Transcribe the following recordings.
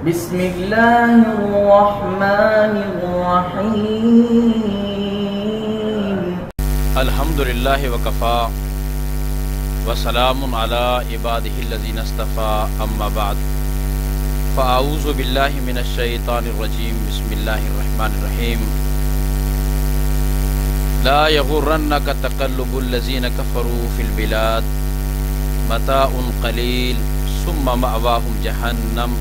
بسم اللہ الرحمن الرحیم الحمدللہ وکفا وسلام علی عبادہ الذین اصطفى اما بعد فاعوذ باللہ من الشیطان الرجیم بسم اللہ الرحمن الرحیم لا یغرنک تقلب الذین کفروا فی البلاد متاع قلیل ثم مأواہم جہنم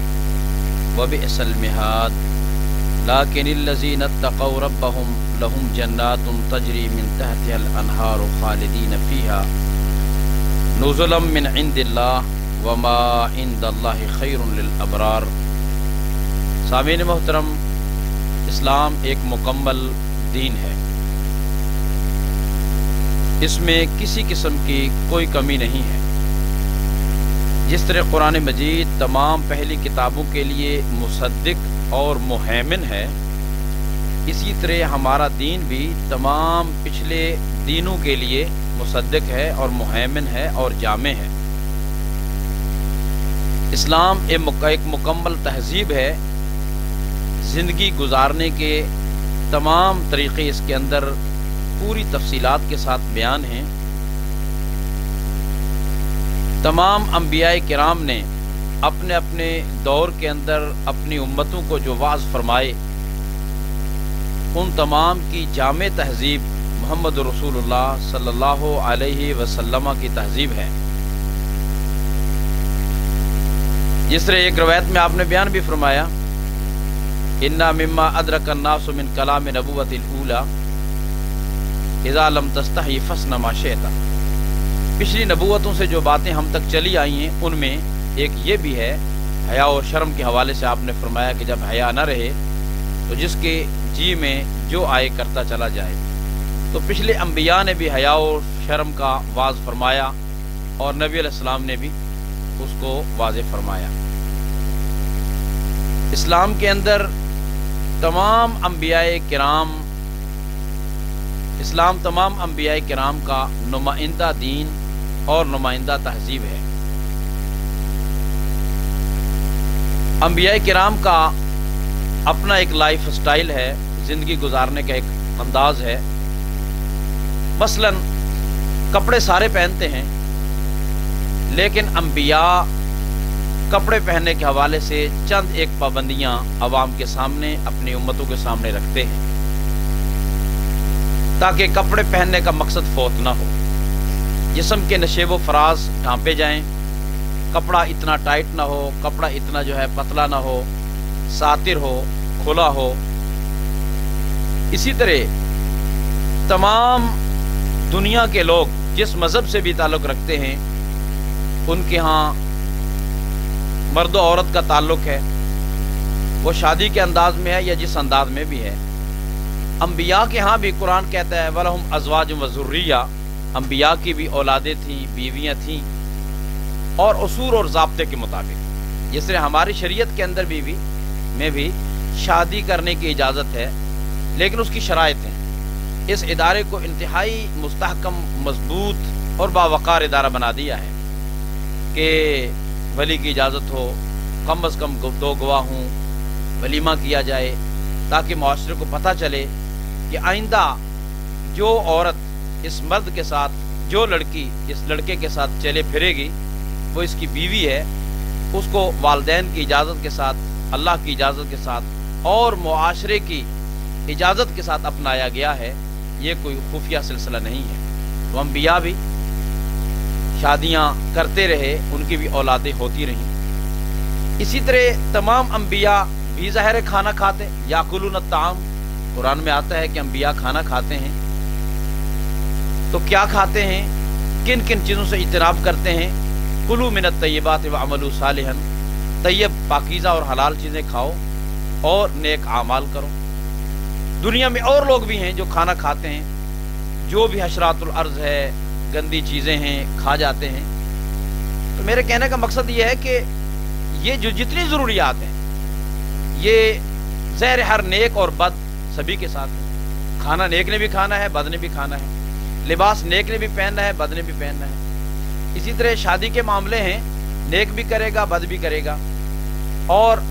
وبئس المہاد لیکن الذین اتقوا ربهم لهم جنات تجری من تحتها الانہار خالدین فیہا نزلا من عند اللہ وما عند اللہ خیر للابرار۔ سامعین محترم، اسلام ایک مکمل دین ہے، اس میں کسی قسم کی کوئی کمی نہیں ہے۔ جس طرح قرآن مجید تمام پہلی کتابوں کے لیے مصدق اور مہیمن ہے، اسی طرح ہمارا دین بھی تمام پچھلے دینوں کے لیے مصدق ہے اور مہیمن ہے اور جامع ہے۔ اسلام ایک مکمل تہذیب ہے، زندگی گزارنے کے تمام طریقے اس کے اندر پوری تفصیلات کے ساتھ بیان ہیں۔ تمام انبیاء کرام نے اپنے اپنے دور کے اندر اپنی امتوں کو جو وعظ فرمائے، ان تمام کی جامع تہذیب محمد رسول اللہ صلی اللہ علیہ وسلم کی تہذیب ہے۔ جس طرح ایک روایت میں آپ نے بیان بھی فرمایا، اِنَّا مِمَّا أَدْرَكَ النَّاسُ مِنْ كَلَامِ نَبُوَّةِ الْأُولَى اِذَا لَمْ تَسْتَحْيِ فَاصْنَعْ مَا شِئْتَ۔ پچھلی نبوتوں سے جو باتیں ہم تک چلی آئی ہیں، ان میں ایک یہ بھی ہے، حیا اور شرم کے حوالے سے آپ نے فرمایا کہ جب حیا نہ رہے تو جس کے جی میں جو آئے کرتا چلا جائے۔ تو پچھلے انبیاء نے بھی حیا اور شرم کا واض فرمایا اور نبی علیہ السلام نے بھی اس کو واضح فرمایا۔ اسلام کے اندر تمام انبیاء کرام کا نمائندہ دین اور نمائندہ تہذیب ہے۔ انبیاء کرام کا اپنا ایک لائف سٹائل ہے، زندگی گزارنے کا ایک انداز ہے۔ مثلا کپڑے سارے پہنتے ہیں، لیکن انبیاء کپڑے پہننے کے حوالے سے چند ایک پابندیاں عوام کے سامنے، اپنی امتوں کے سامنے رکھتے ہیں، تاکہ کپڑے پہننے کا مقصد فوت نہ ہو، جسم کے نشیب و فراز ڈھانپے جائیں، کپڑا اتنا ٹائٹ نہ ہو، کپڑا اتنا جو ہے پتلا نہ ہو، ساتر ہو، کھلا ہو۔ اسی طرح تمام دنیا کے لوگ جس مذہب سے بھی تعلق رکھتے ہیں، ان کے ہاں مرد و عورت کا تعلق ہے، وہ شادی کے انداز میں ہے یا جس انداز میں بھی ہے۔ انبیاء کے ہاں بھی قرآن کہتا ہے وَلَهُمْ أَزْوَاجٌ وَذُرِّيَّةٌ، انبیاء کی بھی اولادیں تھیں، بیویاں تھیں، اور اصول اور ضابطے کے مطابق۔ جس طرح ہماری شریعت کے اندر بھی شادی کرنے کی اجازت ہے، لیکن اس کی شرائط ہیں۔ اس ادارے کو انتہائی مستحکم، مضبوط اور باوقار ادارہ بنا دیا ہے کہ ولی کی اجازت ہو، کم از کم 2 گواہ ہوں، ولیمہ کیا جائے، تاکہ معاشرے کو پتہ چلے کہ آئندہ جو عورت اس مرد کے ساتھ، جو لڑکی اس لڑکے کے ساتھ چلے پھرے گی، وہ اس کی بیوی ہے، اس کو والدین کی اجازت کے ساتھ، اللہ کی اجازت کے ساتھ اور معاشرے کی اجازت کے ساتھ اپنایا گیا ہے، یہ کوئی خفیہ سلسلہ نہیں ہے۔ تو انبیاء بھی شادیاں کرتے رہے، ان کی بھی اولادیں ہوتی رہیں۔ اسی طرح تمام انبیاء بھی ظاہر کھانا کھاتے، یاکلون الطعام، قرآن میں آتا ہے کہ انبیاء کھانا کھاتے ہیں۔ تو کیا کھاتے ہیں، کن کن چیزوں سے اجتناب کرتے ہیں؟ کلوا من الطیبات وعملوا صالحا، طیب پاکیزہ اور حلال چیزیں کھاؤ اور نیک اعمال کرو۔ دنیا میں اور لوگ بھی ہیں جو کھانا کھاتے ہیں، جو بھی حشرات الارض ہے، گندی چیزیں ہیں، کھا جاتے ہیں۔ تو میرے کہنے کا مقصد یہ ہے کہ یہ جو جتنی ضروریات ہیں، یہ ظاہر ہر نیک اور بد سبھی کے ساتھ ہے۔ کھانا نیک نے بھی کھانا ہے، بد نے بھی کھانا ہے، لباس نیک نے بھی پہننا ہے، بد نے بھی پہننا ہے۔ اسی طرح شادی کے معاملے ہیں، نیک بھی کرے گا، بد بھی کرے گا۔ اور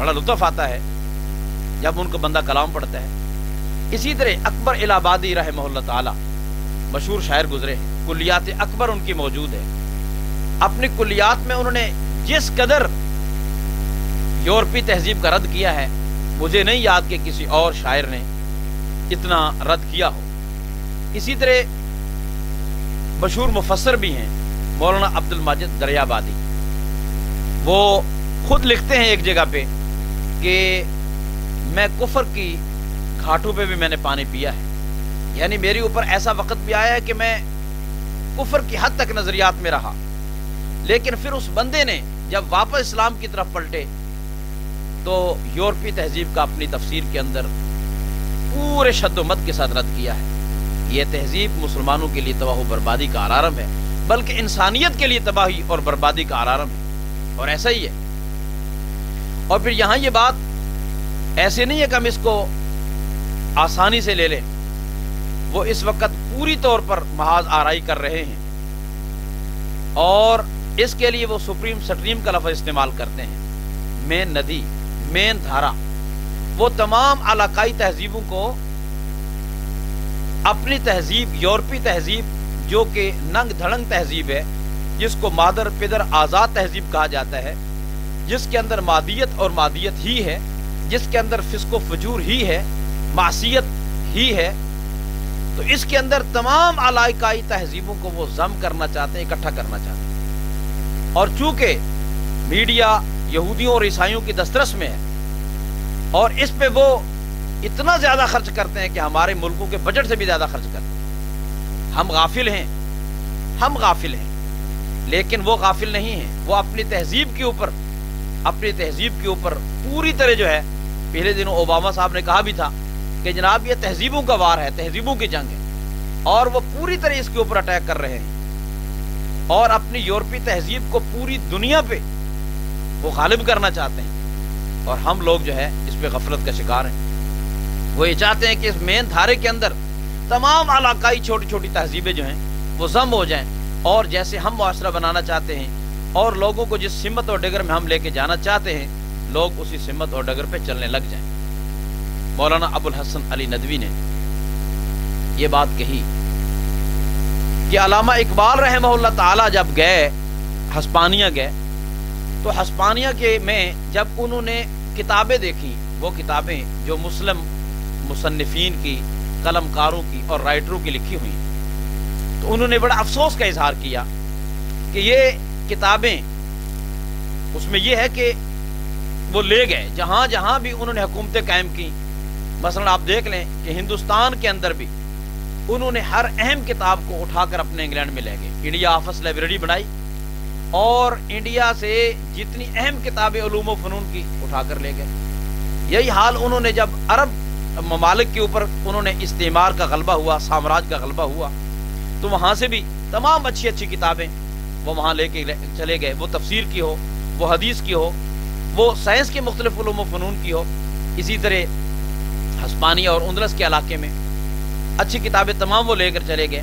بڑا لطف آتا ہے جب ان کو بندہ کلام پڑھتا ہے۔ اسی طرح اکبر الہ آبادی رحمہ اللہ تعالی مشہور شاعر گزرے ہیں، کلیات اکبر ان کی موجود ہے۔ اپنی کلیات میں انہوں نے جس قدر یورپی تہذیب کا رد کیا ہے، مجھے نہیں یاد کہ کسی اور شاعر نے اتنا رد کیا ہو۔ اسی طرح مشہور مفسر بھی ہیں مولانا عبد الماجد دریابادی، وہ خود لکھتے ہیں ایک جگہ پہ کہ میں کفر کی گھاٹوں پہ بھی میں نے پانی پیا ہے، یعنی میرے اوپر ایسا وقت بھی آیا ہے کہ میں کفر کی حد تک نظریات میں رہا، لیکن پھر اس بندے نے جب واپس اسلام کی طرف پلٹے تو یورپی تہذیب کا اپنی تفسیر کے اندر پورے شد و مد کے ساتھ رد کیا ہے۔ یہ تہذیب مسلمانوں کے لیے تباہ و بربادی کا الارم ہے، بلکہ انسانیت کے لیے تباہی اور بربادی کا الارم ہے، اور ایسا ہی ہے۔ اور پھر یہاں یہ بات ایسے نہیں ہے کہ ہم اس کو آسانی سے لے لیں، وہ اس وقت پوری طور پر محاذ آرائی کر رہے ہیں، اور اس کے لیے وہ سپریم سٹریم کا لفظ استعمال کرتے ہیں، مین ندی، مین دھارا۔ وہ تمام علاقائی تہذیبوں کو اپنی تہذیب، یورپی تہذیب جو کہ ننگ دھڑنگ تہذیب ہے، جس کو مادر پدر آزاد تہذیب کہا جاتا ہے، جس کے اندر مادیت اور مادیت ہی ہے، جس کے اندر فسق و فجور ہی ہے، معصیت ہی ہے، تو اس کے اندر تمام علاقائی تہذیبوں کو وہ ضم کرنا چاہتے ہیں، اکٹھا کرنا چاہتے ہیں۔ اور چونکہ میڈیا یہودیوں اور عیسائیوں کی دسترس میں ہے، اور اس پہ وہ اتنا زیادہ خرچ کرتے ہیں کہ ہمارے ملکوں کے بجٹ سے بھی زیادہ خرچ کرتے ہیں۔ ہم غافل ہیں، ہم غافل ہیں، لیکن وہ غافل نہیں ہیں۔ وہ اپنی تہذیب کے اوپر پوری طرح جو ہے، پہلے دنوں اوباما صاحب نے کہا بھی تھا کہ جناب یہ تہذیبوں کا وار ہے، تہذیبوں کی جنگ ہے، اور وہ پوری طرح اس کے اوپر اٹیک کر رہے ہیں، اور اپنی یورپی تہذیب کو پوری دنیا پہ وہ غالب کرنا چاہتے ہیں، اور ہم لوگ جو ہے اس پہ غفلت کا شکار ہیں۔ وہ یہ چاہتے ہیں کہ اس مین دھارے کے اندر تمام علاقائی چھوٹی چھوٹی تہذیبیں جو ہیں وہ ضم ہو جائیں، اور جیسے ہم معاشرہ بنانا چاہتے ہیں اور لوگوں کو جس سمت اور ڈگر میں ہم لے کے جانا چاہتے ہیں، لوگ اسی سمت اور ڈگر پہ چلنے لگ جائیں۔ مولانا ابو الحسن علی ندوی نے یہ بات کہی کہ علامہ اقبال رحمہ اللہ تعالی جب گئے ہسپانیہ گئے، تو ہسپانیہ کے میں جب انہوں نے کتابیں دیکھی، وہ کتابیں جو مسلم مصنفین کی، قلم کاروں کی اور رائٹروں کی لکھی ہوئی، تو انہوں نے بڑا افسوس کا اظہار کیا کہ یہ کتابیں، اس میں یہ ہے کہ وہ لے گئے جہاں جہاں بھی انہوں نے حکومتیں قائم کی۔ مثلا آپ دیکھ لیں کہ ہندوستان کے اندر بھی انہوں نے ہر اہم کتاب کو اٹھا کر اپنے انگلینڈ میں لے گئے، انڈیا آفس لائبریری بنائی، اور انڈیا سے جتنی اہم کتابیں علوم و فنون کی اٹھا کر لے گئے۔ یہی حال انہوں نے جب عرب ممالک کے اوپر انہوں نے استعمار کا غلبہ ہوا، سامراج کا غلبہ ہوا، تو وہاں سے بھی تمام اچھی اچھی کتابیں وہ وہاں لے کے چلے گئے، وہ تفسیر کی ہو، وہ حدیث کی ہو، وہ سائنس کے مختلف علوم و فنون کی ہو۔ اسی طرح ہسپانیہ اور اندلس کے علاقے میں اچھی کتابیں تمام وہ لے کر چلے گئے۔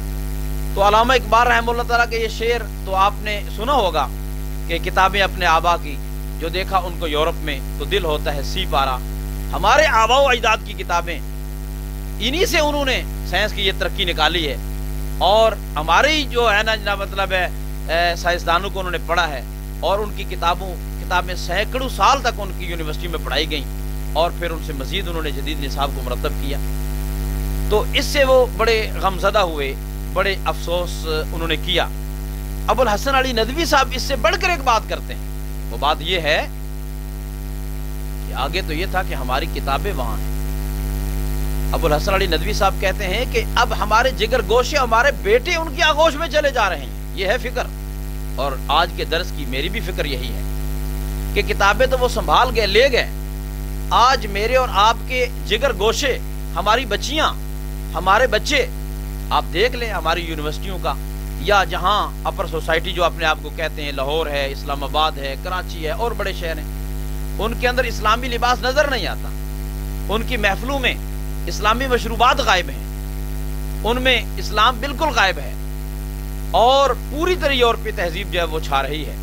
تو علامہ اقبال رحمہ اللہ تعالیٰ کے یہ شعر تو آپ نے سنا ہوگا کہ کتابیں اپنے آبا کی، جو دیکھا ان کو یورپ میں تو دل ہوتا ہے سی پارا۔ ہمارے آبا و اجداد کی کتابیں، انہی سے انہوں نے سائنس کی یہ ترقی نکالی ہے، اور ہمارے ہی جو ہے نا جناب مطلب ہے سائنسدانوں کو انہوں نے پڑھا ہے، اور ان کی کتابیں سینکڑوں سال تک ان کی یونیورسٹی میں پڑھائی گئیں، اور پھر ان سے مزید انہوں نے جدید نصاب کو مرتب کیا۔ تو اس سے وہ بڑے غمزدہ ہوئے، بڑے افسوس انہوں نے کیا۔ ابو الحسن علی ندوی صاحب اس سے بڑھ کر ایک بات کرتے ہیں، وہ بات یہ ہے کہ آگے تو یہ تھا کہ ہماری کتابیں وہاں ہیں۔ ابو الحسن علی ندوی صاحب کہتے ہیں کہ اب ہمارے جگر گوشے، ہمارے بیٹے ان کی آغوش میں چلے جا رہے ہیں، یہ ہے فکر۔ اور آج کے درس کی میری بھی فکر یہی ہے کہ کتابیں تو وہ سنبھال گئے، لے گئے، آج میرے اور آپ کے جگر گوشے، ہماری بچیاں، ہمارے بچے، آپ دیکھ لیں ہماری یونیورسٹیوں کا، یا جہاں اپر سوسائٹی جو اپنے آپ کو کہتے ہیں، لاہور ہے، اسلام آباد ہے، کراچی ہے اور بڑے شہر ہیں، ان کے اندر اسلامی لباس نظر نہیں آتا، ان کی محفلوں میں اسلامی مشروبات غائب ہیں، ان میں اسلام بالکل غائب ہے، اور پوری طرح یورپی تہذیب جو ہے وہ چھا رہی ہے۔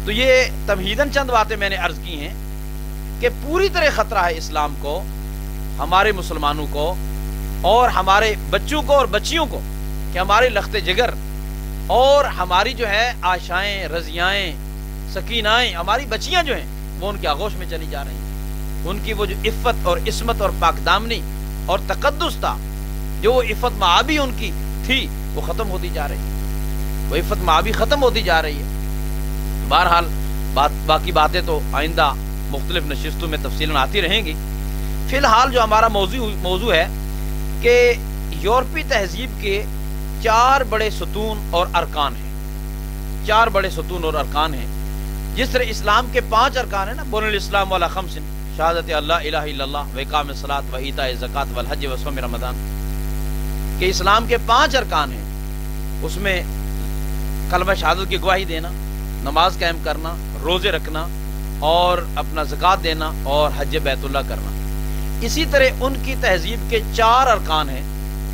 تو یہ تمہیداً چند باتیں میں نے عرض کی ہیں، کہ پوری طرح خطرہ ہے اسلام کو، ہمارے مسلمانوں کو اور ہمارے بچوں کو اور بچیوں کو، کہ ہماری لخت جگر اور ہماری جو ہے آشائیں، رضیائیں، سکینائیں، ہماری بچیاں جو ہیں وہ ان کے آغوش میں چلی جا رہی ہیں۔ ان کی وہ جو عفت اور عصمت اور پاک دامنی اور تقدس تھا، جو وہ عفت معابی ان کی تھی، وہ ختم ہوتی جا رہی ہے، وہ عفت معابی ختم ہوتی جا رہی ہے۔ بہرحال باقی باتیں تو آئندہ مختلف نشستوں میں تفصیلاً آتی رہیں گی۔ فی الحال جو ہمارا موضوع ہے کہ یورپی تہذیب کے 4 بڑے ستون اور ارکان ہیں، 4 بڑے ستون اور ارکان ہیں۔ جس طرح اسلام کے 5 ارکان ہیں نا، بنی الاسلام علی 5، شہادت اللہ الہ الا اللہ و اقام الصلاۃ و ایتاء الزکوٰۃ والحج و صوم رمضان، کہ اسلام کے 5 ارکان ہیں۔ اس میں کلمہ شہادت کی گواہی دینا، نماز قائم کرنا، روزے رکھنا اور اپنا زکوٰۃ دینا اور حج بیت اللہ کرنا۔ اسی طرح ان کی تہذیب کے 4 ارکان ہیں۔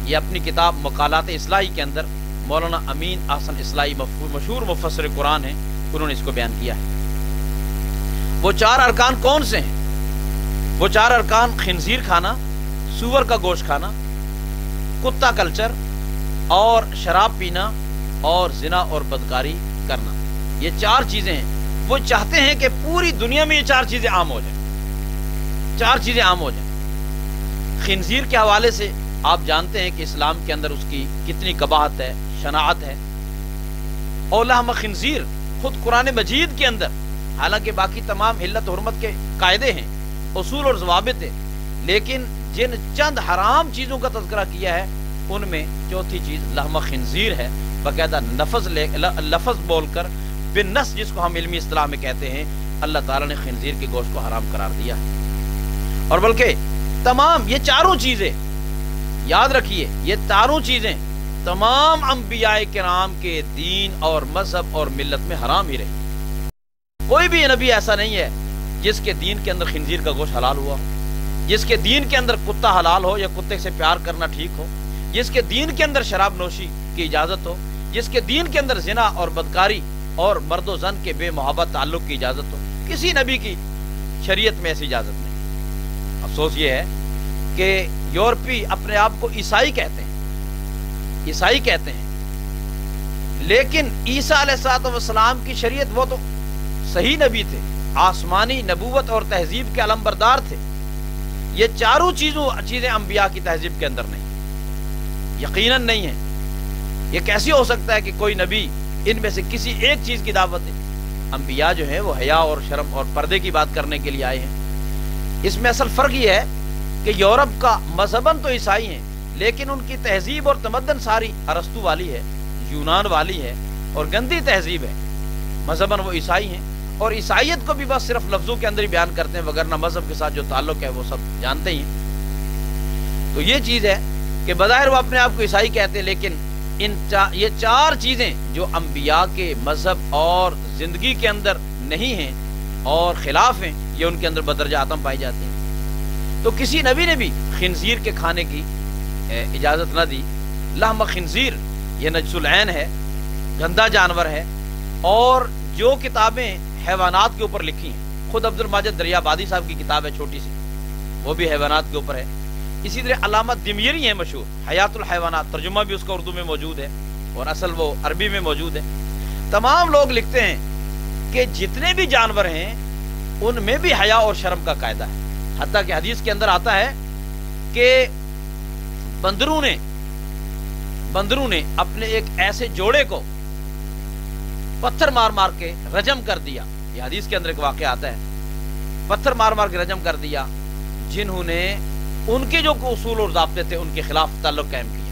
یہ اپنی کتاب مقالات اصلاحی کے اندر مولانا امین احسن اصلاحی مشہور مفسر قرآن ہیں، انہوں نے اس کو بیان کیا ہے۔ وہ 4 ارکان کون سے ہیں؟ وہ 4 ارکان خنزیر کھانا، سور کا گوشت کھانا، کتا کلچر اور شراب پینا اور زنا اور بدکاری کرنا، یہ 4 چیزیں ہیں۔ وہ چاہتے ہیں کہ پوری دنیا میں یہ 4 چیزیں عام ہو جائیں، 4 چیزیں عام ہو جائیں۔ خنزیر کے حوالے سے آپ جانتے ہیں کہ اسلام کے اندر اس کی کتنی قباحت ہے، شناعت ہے۔ اور لحم خنزیر خود قرآن مجید کے اندر، حالانکہ باقی تمام حلت حرمت کے قاعدے ہیں، اصول اور ضوابط ہیں، لیکن جن چند حرام چیزوں کا تذکرہ کیا ہے ان میں چوتھی چیز لحم خنزیر ہے۔ باقاعدہ لفظ بول کر بالنص، جس کو ہم علمی اصطلاح میں کہتے ہیں، اللہ تعالیٰ نے خنزیر کے گوشت کو حرام قرار دیا ہے۔ اور بلکہ تمام یہ 4 چیزیں یاد رکھیے، یہ 4 چیزیں تمام انبیاء کرام کے دین اور مذہب اور ملت میں حرام ہی رہی۔ کوئی بھی نبی ایسا نہیں ہے جس کے دین کے اندر خنزیر کا گوشت حلال ہوا ہو، جس کے دین کے اندر کتا حلال ہو یا کتے سے پیار کرنا ٹھیک ہو، جس کے دین کے اندر شراب نوشی کی اجازت ہو، جس کے دین کے اندر زنا اور بدکاری اور مرد و زن کے بے محبت تعلق کی اجازت ہو۔ کسی نبی کی شریعت میں ایسی اجازت نہیں۔ افسوس یہ ہے کہ یورپی اپنے آپ کو عیسائی کہتے ہیں، عیسائی کہتے ہیں، لیکن عیسیٰ علیہ السلام کی شریعت، وہ تو صحیح نبی تھے، آسمانی نبوت اور تہذیب کے علمبردار تھے۔ یہ 4 چیزیں انبیاء کی تہذیب کے اندر نہیں، یقیناً نہیں ہیں۔ یہ کیسے ہو سکتا ہے کہ کوئی نبی ان میں سے کسی ایک چیز کی دعوت دے؟ انبیاء جو ہیں وہ حیا اور شرم اور پردے کی بات کرنے کے لیے آئے ہیں۔ اس میں اصل فرق یہ ہے کہ یورپ کا مذہباً تو عیسائی ہیں، لیکن ان کی تہذیب اور تمدن ساری ارسطو والی ہے، یونان والی ہے اور گندی تہذیب ہے۔ مذہباً وہ عیسائی ہیں اور عیسائیت کو بھی بس صرف لفظوں کے اندر ہی بیان کرتے ہیں، وگرنہ مذہب کے ساتھ جو تعلق ہے وہ سب جانتے ہی ہیں۔ تو یہ چیز ہے کہ بظاہر وہ اپنے آپ کو عیسائی کہتے ہیں، لیکن یہ 4 چیزیں جو انبیاء کے مذہب اور زندگی کے اندر نہیں ہیں اور خلاف ہیں، یہ ان کے اندر بدرجہ آتم پائی جاتی ہیں۔ تو کسی نبی نے بھی خنزیر کے کھانے کی اجازت نہ دی۔ لحم خنزیر یہ نجس العین ہے، گندا جانور ہے، اور جو کتابیں حیوانات کے اوپر لکھی ہیں، خود عبد الماجد دریابادی صاحب کی کتاب ہے چھوٹی سی، وہ بھی حیوانات کے اوپر ہے۔ اسی طرح علامہ دمیری ہیں مشہور، حیات الحیوانات، ترجمہ بھی اس کا اردو میں موجود ہے اور اصل وہ عربی میں موجود ہے۔ تمام لوگ لکھتے ہیں کہ جتنے بھی جانور ہیں ان میں بھی حیا اور شرم کا قاعدہ ہے، حتیٰ کہ حدیث کے اندر آتا ہے کہ بندروں نے اپنے ایک ایسے جوڑے کو پتھر مار مار کے رجم کر دیا۔ یہ حدیث کے اندر ایک واقعہ آتا ہے، پتھر مار مار کے رجم کر دیا، جنہوں نے ان کے جو اصول اور ضابطے تھے ان کے خلاف تعلق قائم کیا۔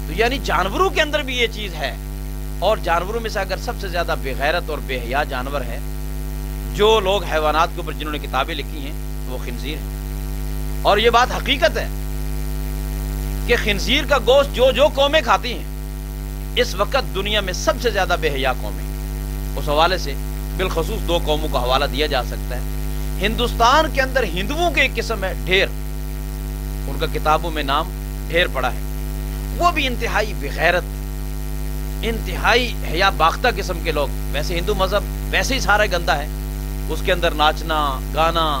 تو یعنی جانوروں کے اندر بھی یہ چیز ہے، اور جانوروں میں سے اگر سب سے زیادہ بے غیرت اور بے حیا جانور ہے، جو لوگ حیوانات کے اوپر جنہوں نے کتابیں لکھی ہیں، وہ خنزیر ہے۔ اور یہ بات حقیقت ہے کہ خنزیر کا گوشت جو قومیں کھاتی ہیں، اس وقت دنیا میں سب سے زیادہ بے حیا قومیں۔ اس حوالے سے بالخصوص 2 قوموں کا حوالہ دیا جا سکتا ہے۔ ہندوستان کے اندر ہندوؤں کے ایک قسم ہے ڈھیر، ان کا کتابوں میں نام ڈھیر پڑا ہے، وہ بھی انتہائی بغیرت، انتہائی حیا باختہ قسم کے لوگ۔ ویسے ہندو مذہب ویسے ہی سارا گندا ہے، اس کے اندر ناچنا، گانا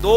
2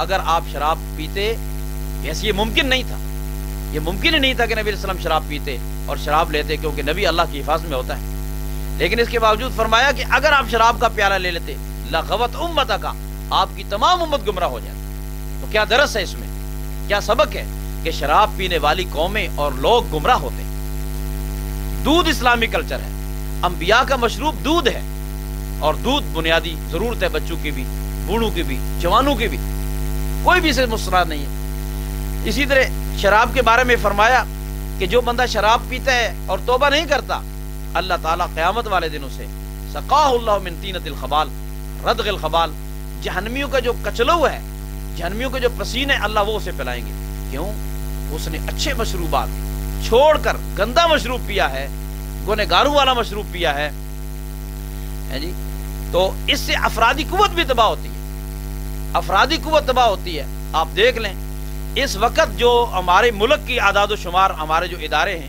اگر آپ شراب پیتے، ویسے یہ ممکن نہیں تھا، یہ ممکن ہی نہیں تھا کہ نبی علیہ السلام شراب پیتے اور شراب لیتے، کیونکہ نبی اللہ کی حفاظت میں ہوتا ہے، لیکن اس کے باوجود فرمایا کہ اگر آپ شراب کا پیالہ لے لیتے لغوت امتک، آپ کی تمام امت گمراہ ہو جاتی۔ تو کیا درس ہے اس میں، کیا سبق ہے کہ شراب پینے والی قومیں اور لوگ گمراہ ہوتے ہیں۔ دودھ اسلامی کلچر ہے، انبیاء کا مشروب دودھ ہے، اور دودھ بنیادی ضرورت ہے بچوں کی بھی، بوڑھوں کی بھی، جوانوں کی بھی، کوئی بھی اسے مستثنا نہیں ہے۔ اسی طرح شراب کے بارے میں فرمایا کہ جو بندہ شراب پیتا ہے اور توبہ نہیں کرتا، اللہ تعالیٰ قیامت والے دن اسے سقاہ اللہ من طینۃ الخبال ردغ الخبال، جہنمیوں کا جو کچلو ہے، جہنمیوں کے جو پسینے، اللہ وہ اسے پلائیں گے۔ کیوں؟ اس نے اچھے مشروبات چھوڑ کر گندا مشروب پیا ہے، گنہگاروں والا مشروب پیا ہے جی۔ تو اس سے افرادی قوت بھی تباہ ہوتی ہے، افرادی قوت تباہ ہوتی ہے۔ آپ دیکھ لیں اس وقت جو ہمارے ملک کی اعداد و شمار، ہمارے جو ادارے ہیں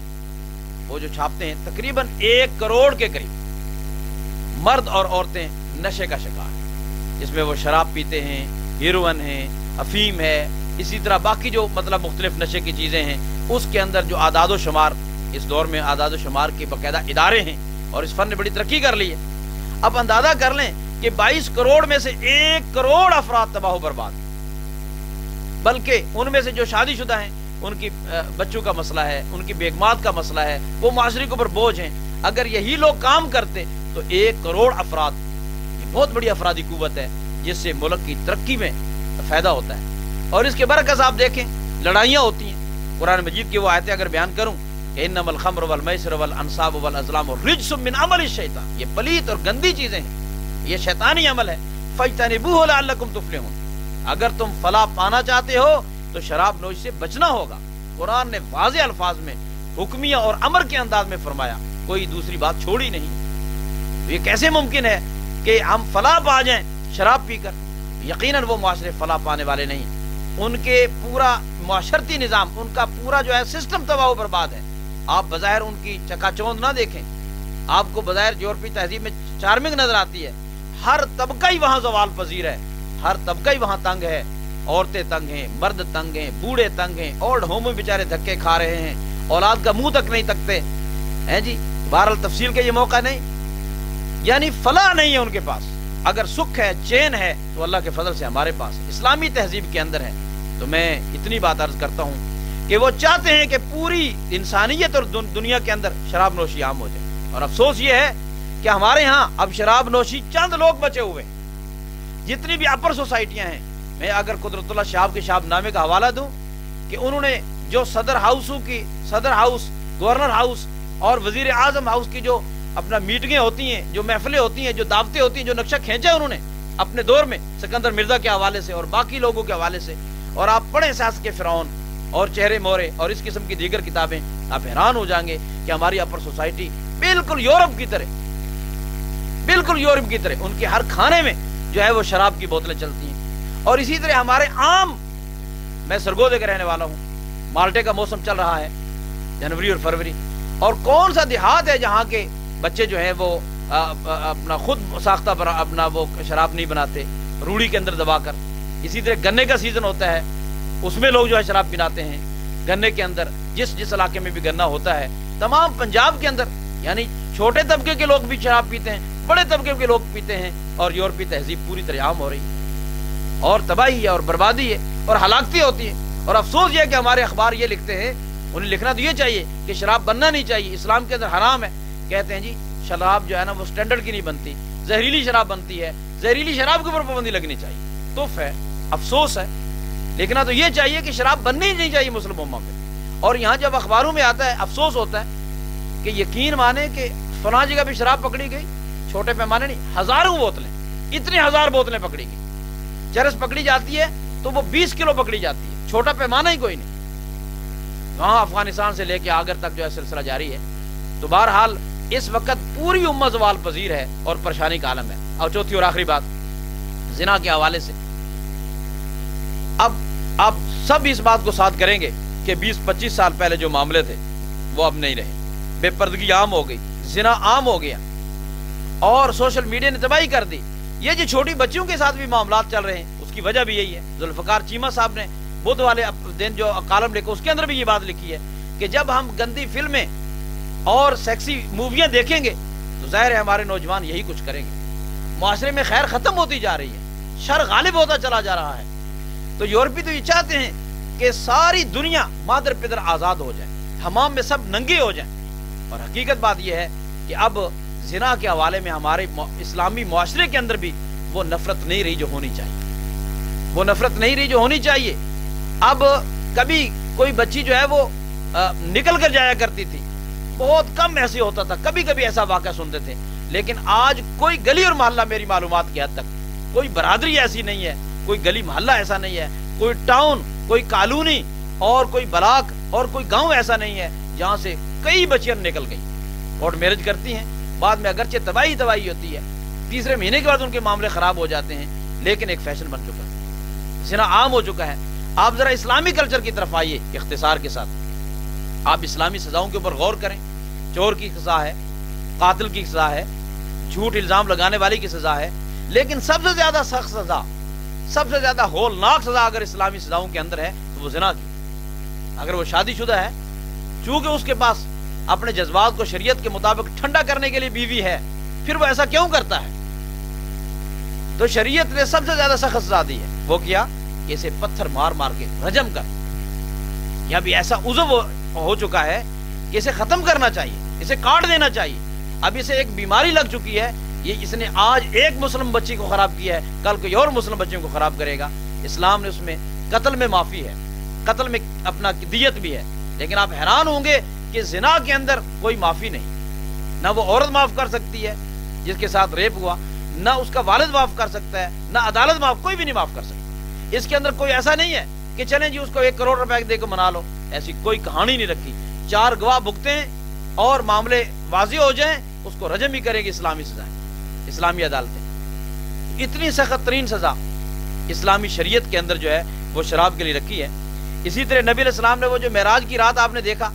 وہ جو چھاپتے ہیں، تقریباً 1 کروڑ کے قریب مرد اور عورتیں نشے کا شکار ہیں، جس میں وہ شراب پیتے ہیں، ہیروئن ہے، افیم ہے، اسی طرح باقی جو مطلب مختلف نشے کی چیزیں ہیں، اس کے اندر جو اعداد و شمار، اس دور میں اعداد و شمار کے باقاعدہ ادارے ہیں اور اس فن نے بڑی ترقی کر لی ہے۔ اب اندازہ کر لیں کہ 22 کروڑ میں سے 1 کروڑ افراد تباہ و برباد، بلکہ ان میں سے جو شادی شدہ ہیں ان کی بچوں کا مسئلہ ہے، ان کی بیگمات کا مسئلہ ہے، وہ معاشرے کے اوپر بوجھ ہیں۔ اگر یہی لوگ کام کرتے تو 1 کروڑ افراد، یہ بہت بڑی افرادی قوت ہے جس سے ملک کی ترقی میں فائدہ ہوتا ہے۔ اور اس کے برعکس آپ دیکھیں لڑائیاں ہوتی ہیں، قرآن مجید کی وہ آیتیں اگر بیان کروں کہ انما الخمر والمیسر والانصاب والازلام رجس من عمل الشیطان، یہ پلیت اور گندی چیزیں ہیں، یہ شیطانی عمل ہے، فاجتنبوہ لعلکم تفلحون، اگر تم فلاح پانا چاہتے ہو تو شراب نوش سے بچنا ہوگا۔ قرآن نے واضح الفاظ میں حکمیہ اور امر کے انداز میں فرمایا، کوئی دوسری بات چھوڑی نہیں۔ یہ کیسے ممکن ہے کہ ہم فلاح پا جائیں شراب پی کر؟ یقیناً وہ معاشرے فلاح پانے والے نہیں، ان کے پورا معاشرتی نظام، ان کا پورا جو ہے سسٹم تباہ و برباد ہے۔ آپ بظاہر ان کی چکا چوند نہ دیکھیں، آپ کو بظاہر یورپی تہذیب میں چارمنگ نظر آتی ہے، ہر طبقہ ہی وہاں زوال پذیر ہے، ہر طبقہ ہی وہاں تنگ ہے، عورتیں تنگ ہیں، مرد تنگ ہیں، بوڑھے تنگ ہیں، اولڈ ہوم میں بیچارے دھکے کھا رہے ہیں، اولاد کا منہ تک نہیں تکتے ہیں جی۔ بہرحال تفصیل کا یہ موقع نہیں، یعنی فلاح نہیں ہے ان کے پاس۔ اگر سکھ ہے، چین ہے تو اللہ کے فضل سے ہمارے پاس اسلامی تہذیب کے اندر ہے۔ تو میں اتنی بات عرض کرتا ہوں کہ وہ چاہتے ہیں کہ پوری انسانیت اور دنیا کے اندر شراب نوشی عام ہو جائے، اور افسوس یہ ہے کہ ہمارے ہاں اب شراب نوشی چند لوگ بچے ہوئے ہیں۔ جتنی بھی اپر سوسائٹیاں ہیں، میں اگر قدرت اللہ شہاب کے شہاب نامے کا حوالہ دوں کہ انہوں نے جو صدر ہاؤس، گورنر ہاؤس اور وزیر اعظم ہاؤس کی جو اپنا میٹنگیں ہوتی ہیں، جو محفلیں ہوتی ہیں، جو دعوتیں ہوتی ہیں، جو نقشہ کھینچا انہوں نے اپنے دور میں سکندر مرزا کے حوالے سے اور باقی لوگوں کے حوالے سے، اور آپ پڑھیں سیاست کے فرعون اور چہرے مورے اور اس قسم کی دیگر کتابیں، آپ حیران ہو جائیں گے کہ ہماری اپر سوسائٹی بالکل یورپ کی طرح ان کے ہر کھانے میں جو ہے وہ شراب کی بوتلیں چلتی ہیں۔ اور اسی طرح ہمارے عام، میں سرگودے کا رہنے والا ہوں، مالٹے کا موسم چل رہا ہے جنوری اور فروری، اور کون سا دیہات ہے جہاں کے بچے جو ہیں وہ اپنا خود ساختہ پر اپنا وہ شراب نہیں بناتے، روڑی کے اندر دبا کر۔ اسی طرح گنے کا سیزن ہوتا ہے، اس میں لوگ جو ہے شراب پلاتے ہیں، گنے کے اندر جس علاقے میں بھی گنا ہوتا ہے، تمام پنجاب کے اندر، یعنی چھوٹے طبقے کے لوگ بھی شراب پیتے ہیں، بڑے طبقے کے لوگ پیتے ہیں، اور یورپی تہذیب پوری طرح عام ہو رہی ہے، اور تباہی ہے اور بربادی ہے اور ہلاکتیں ہوتی ہیں۔ اور افسوس یہ ہے کہ ہمارے اخبار یہ لکھتے ہیں، انہیں لکھنا تو یہ چاہیے کہ شراب بننا نہیں چاہیے، اسلام کے اندر حرام ہے، کہتے ہیں جی شراب جو ہے نا وہ سٹینڈرڈ کی نہیں بنتی، زہریلی شراب بنتی ہے، زہریلی شراب کے اوپر پابندی لگنی چاہیے۔ توف ہے، افسوس ہے، لکھنا تو یہ چاہیے کہ شراب بننی ہی نہیں چاہیے مسلم امہ میں۔ اور یہاں جب اخباروں میں آتا ہے، افسوس ہوتا ہے کہ یقین مانے کہ فلاں جگہ بھی شراب پکڑی گئی، چھوٹے پیمانے نہیں، ہزاروں بوتلیں، اتنے 1000 بوتلیں پکڑی گئی۔ چرس پکڑی جاتی ہے تو وہ 20 کلو پکڑی جاتی ہے، چھوٹا پیمانہ ہی کوئی نہیں۔ وہاں افغانستان سے لے کے آگر تک جو ہے سلسلہ جاری ہے۔ تو بہرحال اس وقت پوری امہ زوال پذیر ہے اور پریشانی کا عالم ہے۔ اور چوتھی اور آخری بات زنا کے حوالے سے، اب آپ سب اس بات کو ساتھ کریں گے کہ 20-25 سال پہلے جو معاملے تھے وہ اب نہیں رہے، بے پردگی عام ہو گئی، زنا عام ہو گیا، اور سوشل میڈیا نے تباہی کر دی۔ یہ جو چھوٹی بچیوں کے ساتھ بھی معاملات چل رہے ہیں اس کی وجہ بھی یہی ہے. ذوالفقار چیمہ صاحب نے بدھ والے دن جو کالم لکھا اس کے اندر بھی یہ بات لکھی ہے کہ جب ہم گندی فلمیں اور سیکسی موویاں دیکھیں گے تو ظاہر ہے ہمارے نوجوان یہی کچھ کریں گے. معاشرے میں خیر ختم ہوتی جا رہی ہے, شر غالب ہوتا چلا جا رہا ہے. تو یورپی تو یہ چاہتے ہیں کہ ساری دنیا مادر پدر آزاد ہو جائے, حمام میں سب ننگے ہو جائیں. اور حقیقت بات یہ ہے کہ اب زنا کے حوالے میں ہمارے اسلامی معاشرے کے اندر بھی وہ نفرت نہیں رہی جو ہونی چاہیے, وہ نفرت نہیں رہی جو ہونی چاہیے. اب کبھی کوئی بچی جو ہے وہ نکل کر جایا کرتی تھی, بہت کم ایسے ہوتا تھا, کبھی کبھی ایسا واقعہ سنتے تھے. لیکن آج کوئی گلی اور محلہ, میری معلومات کی حد تک کوئی برادری ایسی نہیں ہے, کوئی گلی محلہ ایسا نہیں ہے, کوئی ٹاؤن, کوئی کالونی اور کوئی بلاک اور کوئی گاؤں ایسا نہیں ہے جہاں سے کئی بچیاں نکل گئی, کورٹ میرج کرتی ہیں, بعد میں اگرچہ تباہی ہوتی ہے, تیسرے مہینے کے بعد ان کے معاملے خراب ہو جاتے ہیں, لیکن ایک فیشن بن چکا ہے, زنا عام ہو چکا ہے. آپ ذرا اسلامی کلچر کی طرف آئیے اختصار کے ساتھ. آپ اسلامی سزاؤں کے اوپر غور کریں. چور کی سزا ہے, قاتل کی سزا ہے, جھوٹ الزام لگانے والی کی سزا ہے, لیکن سب سے زیادہ سخت سزا, سب سے زیادہ ہولناک سزا اگر اسلامی سزاؤں کے اندر ہے تو وہ زنا کی. اگر وہ شادی شدہ ہے, چونکہ اس کے پاس اپنے جذبات کو شریعت کے مطابق ٹھنڈا کرنے کے لیے بیوی ہے, پھر وہ ایسا کیوں کرتا ہے؟ تو شریعت نے سب سے زیادہ سخت سزا دی ہے. وہ کیا کہ اسے پتھر مار مار کے رجم کر. یہ بھی ایسا عضو ہو چکا ہے کہ اسے ختم کرنا چاہیے, اسے کاٹ دینا چاہیے. اب اسے ایک بیماری لگ چکی ہے, یہ اس نے آج ایک مسلم بچی کو خراب کیا ہے, کل کوئی اور مسلم بچیوں کو خراب کرے گا. اسلام نے اس میں قتل میں معافی ہے, قتل میں اپنا دیت بھی ہے, لیکن آپ حیران ہوں گے کہ زنا کے اندر کوئی معافی نہیں. نہ وہ عورت معاف کر سکتی ہے جس کے ساتھ ریپ ہوا, نہ اس کا والد معاف کر سکتا ہے, نہ عدالت معاف, کوئی بھی نہیں معاف کر سکتا. اس کے اندر کوئی ایسا نہیں ہے کہ چلیں جی اس کو 1 کروڑ روپے دے کے منا لو, ایسی کوئی کہانی نہیں رکھی. 4 گواہ بھگتیں اور معاملے واضح ہو جائیں, اس کو رجم ہی کرے گی اسلامی سزائیں, اسلامی عدالتیں. اتنی سخت ترین سزا اسلامی شریعت کے اندر جو ہے وہ شراب کے لیے رکھی ہے. اسی طرح نبی علیہ السلام نے وہ جو معراج کی رات آپ نے دیکھا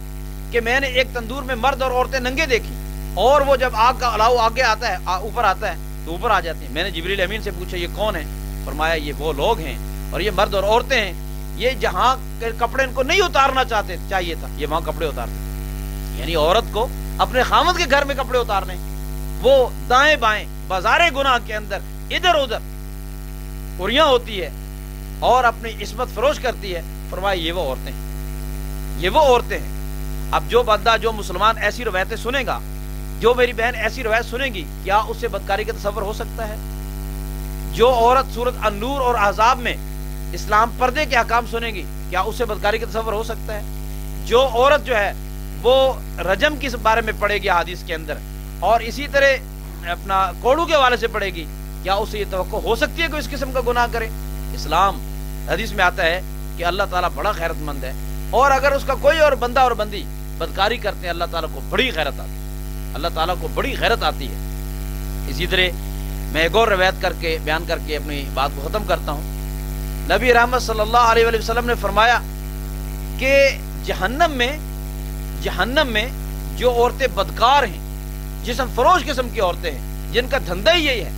کہ میں نے ایک تندور میں مرد اور عورتیں ننگے دیکھی, اور وہ جب آگ کا الاؤ آگے آتا ہے, اوپر آتا ہے تو اوپر آ جاتے ہیں. میں نے جبریل امین سے پوچھا یہ کون ہے؟ فرمایا یہ وہ لوگ ہیں اور یہ مرد اور عورتیں ہیں, یہ جہاں کپڑے ان کو نہیں اتارنا چاہیے تھا یہ وہاں کپڑے اتارتے. یعنی عورت کو اپنے خامد کے گھر میں کپڑے اتارنے, وہ دائیں بائیں بازار گناہ کے اندر ادھر ادھر پوریاں ہوتی ہے اور اپنی عصمت فروش کرتی ہے. فرمایا یہ وہ عورتیں ہیں, یہ وہ عورتیں ہیں. اب جو بندہ, جو مسلمان ایسی روایتیں سنے گا, جو میری بہن ایسی روایت سنے گی, کیا اس سے بدکاری کا تصور ہو سکتا ہے؟ جو عورت سورۃ النور اور احزاب میں اسلام پردے کے احکام سنے گی, کیا اس سے بدکاری کا تصور ہو سکتا ہے؟ جو عورت جو ہے وہ رجم کے بارے میں پڑھے گی حدیث کے اندر, اور اسی طرح اپنا کوڑو کے حوالے سے پڑھے گی, کیا اس سے یہ توقع ہو سکتی ہے کہ اس قسم کا گناہ کرے؟ اسلام حدیث میں آتا ہے کہ اللہ تعالیٰ بڑا خیرت مند ہے, اور اگر اس کا کوئی اور بندہ اور بندی بدکاری کرتے ہیں اللہ تعالیٰ کو بڑی خیرت آتی ہے, اللہ تعالیٰ کو بڑی خیرت آتی ہے. اسی طرح میں ایک اور روایت کر کے بیان کر کے اپنی بات کو ختم کرتا ہوں. نبی رحمت صلی اللہ علیہ وسلم نے فرمایا کہ جہنم میں جو عورتیں بدکار ہیں, جسم فروش قسم کی عورتیں ہیں, جن کا دھندا ہی یہی ہے,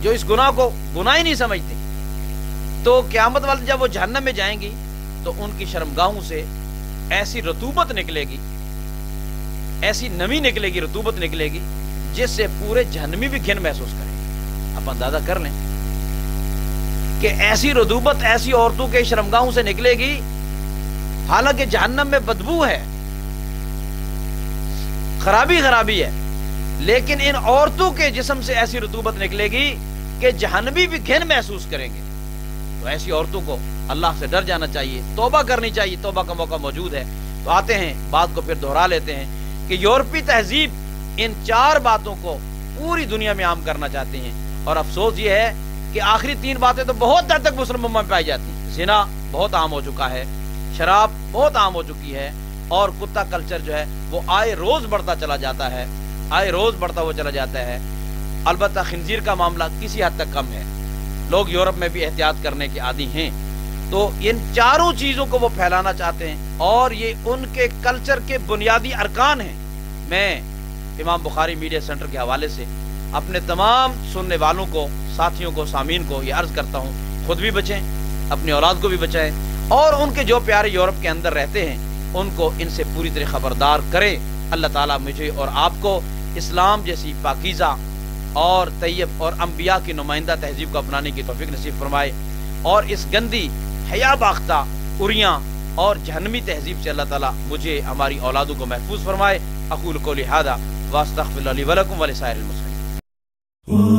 جو اس گناہ کو گناہ ہی نہیں سمجھتے, تو قیامت والے جب وہ جہنم میں جائیں گی تو ان کی شرمگاہوں سے ایسی رطوبت نکلے گی, ایسی نمی نکلے گی, رطوبت نکلے گی, جس سے پورے جہنمی بھی گھن محسوس کریں. آپ اندازہ کر لیں کہ ایسی رطوبت ایسی عورتوں کے شرمگاہوں سے نکلے گی, حالانکہ جہنم میں بدبو ہے, خرابی ہے, لیکن ان عورتوں کے جسم سے ایسی رطوبت نکلے گی کہ جہنمی بھی گھن محسوس کریں گے. تو ایسی عورتوں کو اللہ سے ڈر جانا چاہیے, توبہ کرنی چاہیے, توبہ کا موقع موجود ہے. تو آتے ہیں بات کو پھر دہرا لیتے ہیں کہ یورپی تہذیب ان 4 باتوں کو پوری دنیا میں عام کرنا چاہتے ہیں, اور افسوس یہ ہے کہ آخری 3 باتیں تو بہت حد تک مسلموں میں پائی جاتی ہیں. زنا بہت عام ہو چکا ہے, شراب بہت عام ہو چکی ہے, اور کتا کلچر جو ہے وہ آئے روز بڑھتا چلا جاتا ہے, آئے روز بڑھتا ہوا چلا جاتا ہے. البتہ خنزیر کا معاملہ کسی حد تک کم ہے, لوگ یورپ میں بھی احتیاط کرنے کے عادی ہیں. تو ان 4 چیزوں کو وہ پھیلانا چاہتے ہیں, اور یہ ان کے کلچر کے بنیادی ارکان ہیں. میں امام بخاری میڈیا سینٹر کے حوالے سے اپنے تمام سننے والوں کو، ساتھیوں کو، سامعین کو یہ عرض کرتا ہوں، خود بھی بچیں، اپنی اولاد کو بھی بچائیں، اور ان کے جو پیارے یورپ کے اندر رہتے ہیں ان کو ان سے پوری طرح خبردار کریں۔ اللہ تعالیٰ مجھے اور آپ کو اسلام جیسی پاکیزہ اور طیب اور انبیاء کی نمائندہ تہذیب کو اپنانے کی توفیق نصیب فرمائے، اور اس گندی حیا باختہ عریاں اور جہنمی تہذیب سے اللہ تعالیٰ مجھے، ہماری اولادوں کو محفوظ فرمائے۔ اقول قولی ھذا واستغفر اللہ لی ولکم ولسائر المسلمین۔